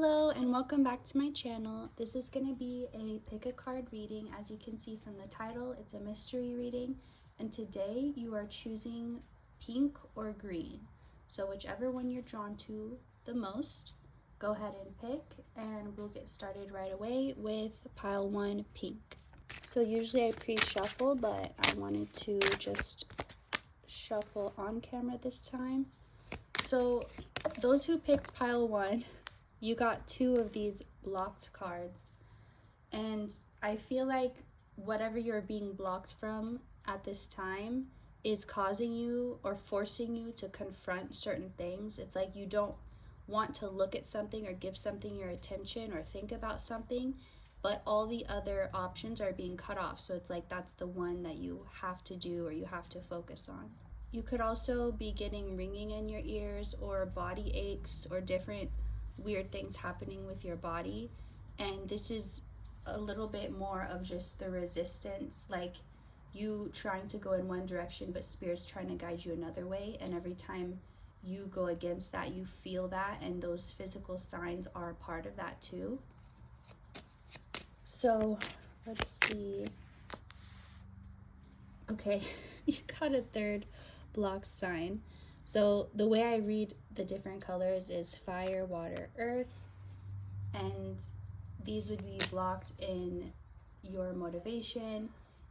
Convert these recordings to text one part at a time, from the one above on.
Hello and welcome back to my channel. This is going to be a pick a card reading. As you can see from the title, it's a mystery reading, and today you are choosing pink or green. So whichever one you're drawn to the most, go ahead and pick, and we'll get started right away with pile 1, pink. So usually I pre-shuffle, but I wanted to just shuffle on camera this time. So those who picked pile 1, you got 2 of these blocked cards, and I feel like whatever you're being blocked from at this time is causing you or forcing you to confront certain things. It's like you don't want to look at something or give something your attention or think about something, but all the other options are being cut off. So it's like that's the one that you have to do or you have to focus on. You could also be getting ringing in your ears or body aches or different weird things happening with your body, and this is a little bit more of just the resistance, like you trying to go in one direction but spirit's trying to guide you another way, and every time you go against that you feel that, and those physical signs are part of that too. So let's see. Okay, you got a third block sign. So the way I read the different colors is fire, water, earth, and these would be blocked in your motivation,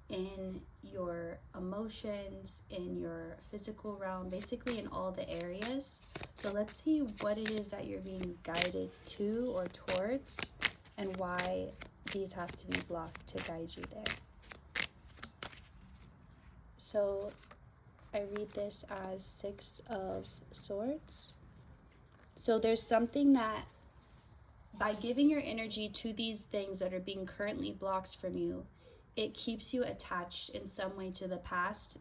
in your emotions, in your physical realm, basically in all the areas. So let's see what it is that you're being guided to or towards, and why these have to be blocked to guide you there. So I read this as 6 of Swords. So there's something that by giving your energy to these things that are being currently blocked from you, it keeps you attached in some way to the past,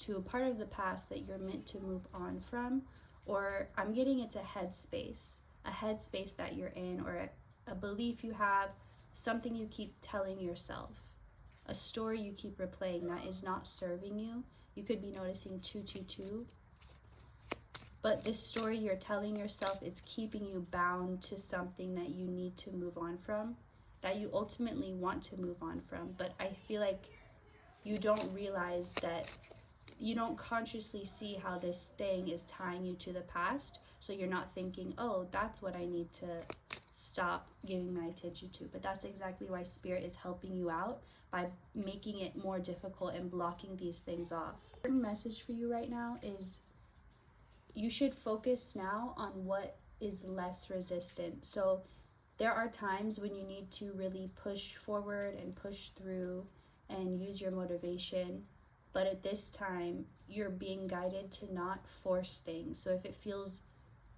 to a part of the past that you're meant to move on from. Or I'm getting it's a headspace that you're in, or a belief you have, something you keep telling yourself, a story you keep replaying that is not serving you. You could be noticing 222. But this story you're telling yourself, it's keeping you bound to something that you need to move on from, that you ultimately want to move on from. But I feel like you don't realize that, you don't consciously see how this thing is tying you to the past. So you're not thinking, oh, that's what I need to stop giving my attention to. But that's exactly why Spirit is helping you out by making it more difficult and blocking these things off. The message for you right now is you should focus now on what is less resistant. So there are times when you need to really push forward and push through and use your motivation. But at this time, you're being guided to not force things. So if it feels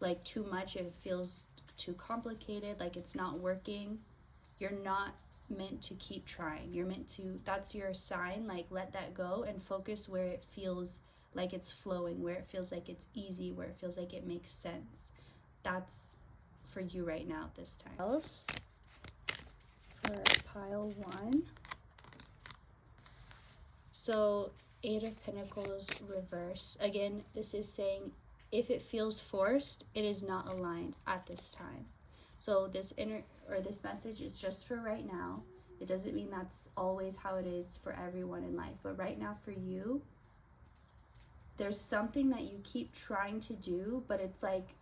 like too much, if it feels too complicated, like it's not working, you're not meant to keep trying. You're meant to, that's your sign, like let that go and focus where it feels like it's flowing, where it feels like it's easy, where it feels like it makes sense. That's for you right now at this time. Else for pile 1. So 8 of Pentacles reverse. Again, this is saying if it feels forced, it is not aligned at this time. So this this message is just for right now. It doesn't mean that's always how it is for everyone in life, but right now for you, there's something that you keep trying to do, but it's like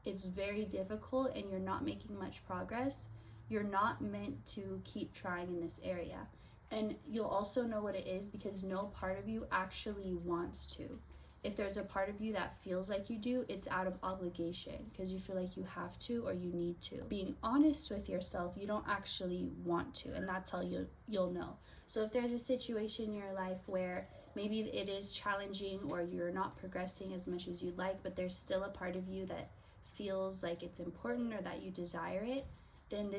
it's very difficult and you're not making much progress. You're not meant to keep trying in this area. And you'll also know what it is because no part of you actually wants to. If there's a part of you that feels like you do, it's out of obligation because you feel like you have to or you need to. Being honest with yourself, you don't actually want to, and that's how you'll know. So if there's a situation in your life where maybe it is challenging or you're not progressing as much as you'd like, but there's still a part of you that feels like it's important or that you desire it, then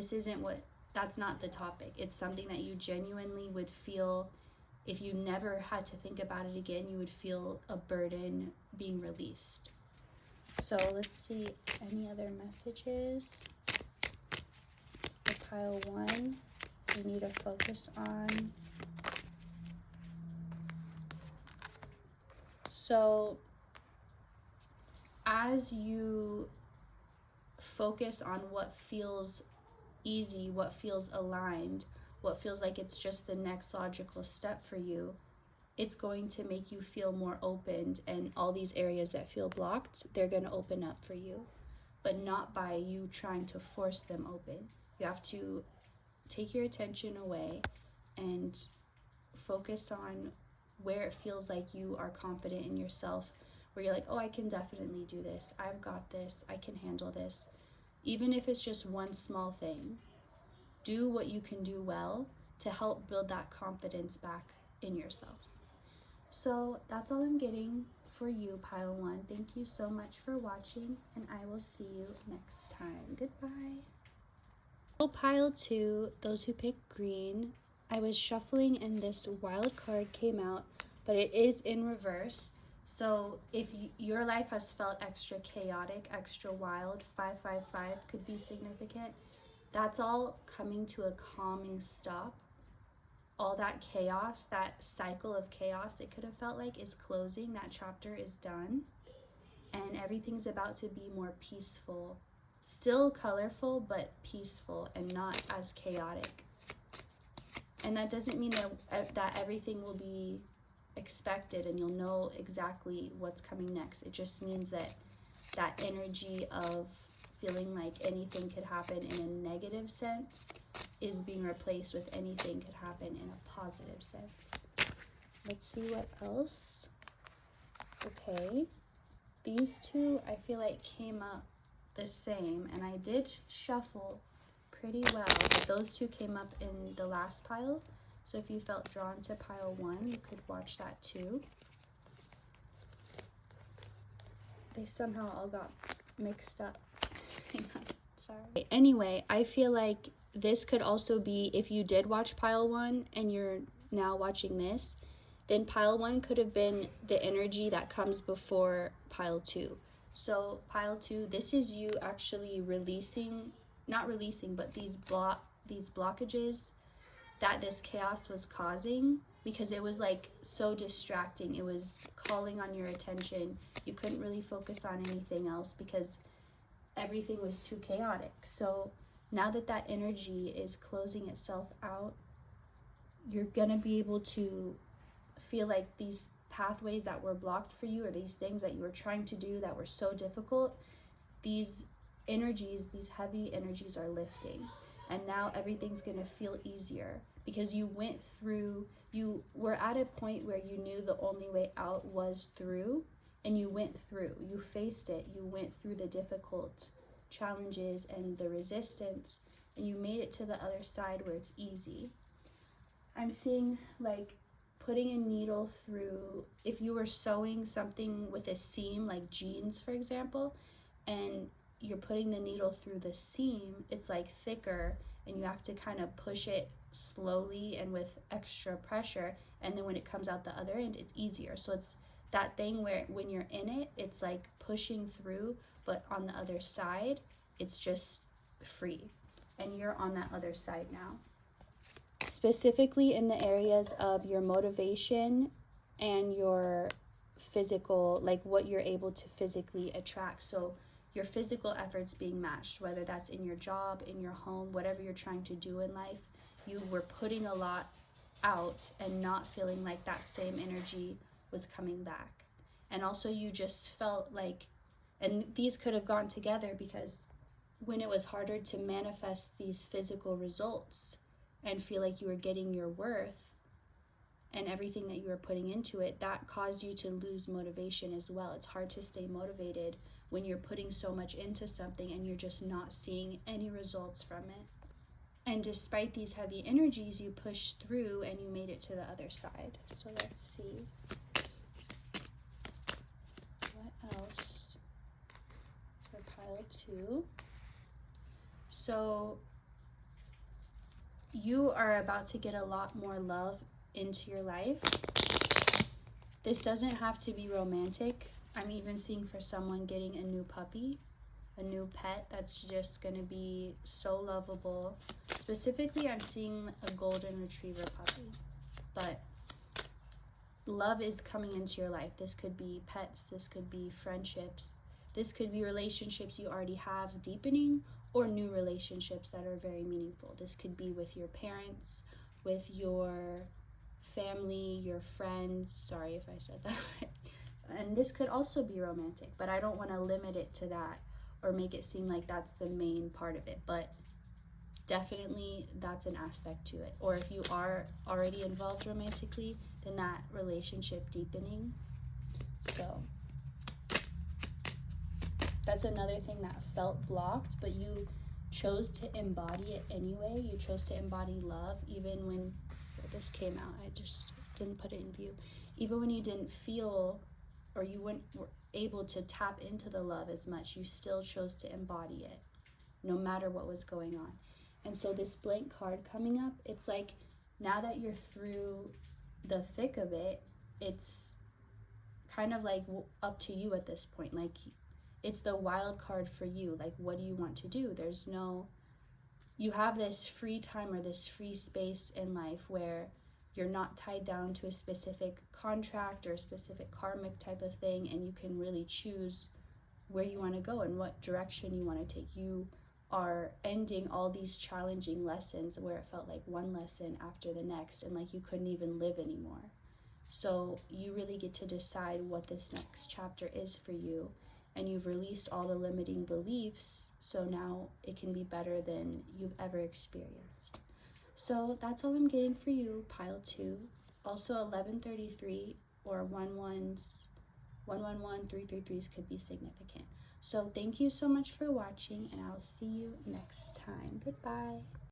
that's not the topic. It's something that you genuinely would feel, if you never had to think about it again, you would feel a burden being released. So let's see any other messages. For pile 1, we need to focus on. So as you focus on what feels easy, what feels aligned, what feels like it's just the next logical step for you, it's going to make you feel more opened, and all these areas that feel blocked, they're going to open up for you, but not by you trying to force them open. You have to take your attention away and focus on where it feels like you are confident in yourself, where you're like, oh, I can definitely do this. I've got this. I can handle this. Even if it's just one small thing, do what you can do well to help build that confidence back in yourself. So that's all I'm getting for you, Pile 1. Thank you so much for watching, and I will see you next time. Goodbye. Pile 2, those who pick green. I was shuffling and this wild card came out, but it is in reverse. So if your life has felt extra chaotic, extra wild, 555 could be significant. That's all coming to a calming stop. All that chaos, that cycle of chaos it could have felt like, is closing. That chapter is done, and everything's about to be more peaceful. Still colorful, but peaceful and not as chaotic. And that doesn't mean that everything will be expected and you'll know exactly what's coming next. It just means that that energy of feeling like anything could happen in a negative sense is being replaced with anything could happen in a positive sense. Let's see what else. Okay, these two I feel like came up the same, and I did shuffle pretty well, but those two came up in the last pile. So if you felt drawn to pile 1, you could watch that too. They somehow all got mixed up. Sorry. Anyway, I feel like this could also be, if you did watch pile 1 and you're now watching this, then pile 1 could have been the energy that comes before pile 2. So pile 2, this is you actually releasing, not releasing, but these blockages that this chaos was causing, because it was like so distracting. It was calling on your attention. You couldn't really focus on anything else because everything was too chaotic. So now that that energy is closing itself out, you're gonna be able to feel like these pathways that were blocked for you, or these things that you were trying to do that were so difficult, these energies, these heavy energies are lifting. And now everything's gonna feel easier because you went through, you were at a point where you knew the only way out was through, and you went through, you faced it, you went through the difficult challenges and the resistance, and you made it to the other side where it's easy. I'm seeing like putting a needle through, if you were sewing something with a seam, like jeans for example, and you're putting the needle through the seam, it's like thicker and you have to kind of push it slowly and with extra pressure, and then when it comes out the other end, it's easier. So it's that thing where when you're in it, it's like pushing through, but on the other side, it's just free. And you're on that other side now. Specifically in the areas of your motivation and your physical, like what you're able to physically attract. So your physical efforts being matched, whether that's in your job, in your home, whatever you're trying to do in life, you were putting a lot out and not feeling like that same energy was coming back. And also you just felt like, and these could have gone together, because when it was harder to manifest these physical results and feel like you were getting your worth and everything that you were putting into it, that caused you to lose motivation as well. It's hard to stay motivated when you're putting so much into something and you're just not seeing any results from it. And despite these heavy energies, you pushed through and you made it to the other side. So let's see. What else for pile 2? So you are about to get a lot more love into your life. This doesn't have to be romantic. I'm even seeing for someone getting a new puppy, a new pet that's just gonna be so lovable. Specifically, I'm seeing a golden retriever puppy, but love is coming into your life. This could be pets, this could be friendships, This could be relationships you already have deepening, or new relationships that are very meaningful. This could be with your parents, with your family, your friends. Sorry if I said that right. And this could also be romantic, but I don't want to limit it to that or make it seem like that's the main part of it. But definitely that's an aspect to it. Or if you are already involved romantically, then that relationship deepening. So that's another thing that felt blocked, but you chose to embody it anyway. You chose to embody love even when this came out. I just didn't put it in view. Even when you didn't feel, or you weren't able to tap into the love as much, you still chose to embody it no matter what was going on. And so this blank card coming up, it's like now that you're through the thick of it, it's kind of like up to you at this point. Like, it's the wild card for you. Like, what do you want to do? There's no, you have this free time or this free space in life where you're not tied down to a specific contract or a specific karmic type of thing, and you can really choose where you want to go and what direction you want to take. You are ending all these challenging lessons where it felt like one lesson after the next and like you couldn't even live anymore. So you really get to decide what this next chapter is for you, and you've released all the limiting beliefs, so now it can be better than you've ever experienced. So that's all I'm getting for you, pile 2. Also 1133 or 11s, 111, 333s could be significant. So thank you so much for watching, and I'll see you next time. Goodbye.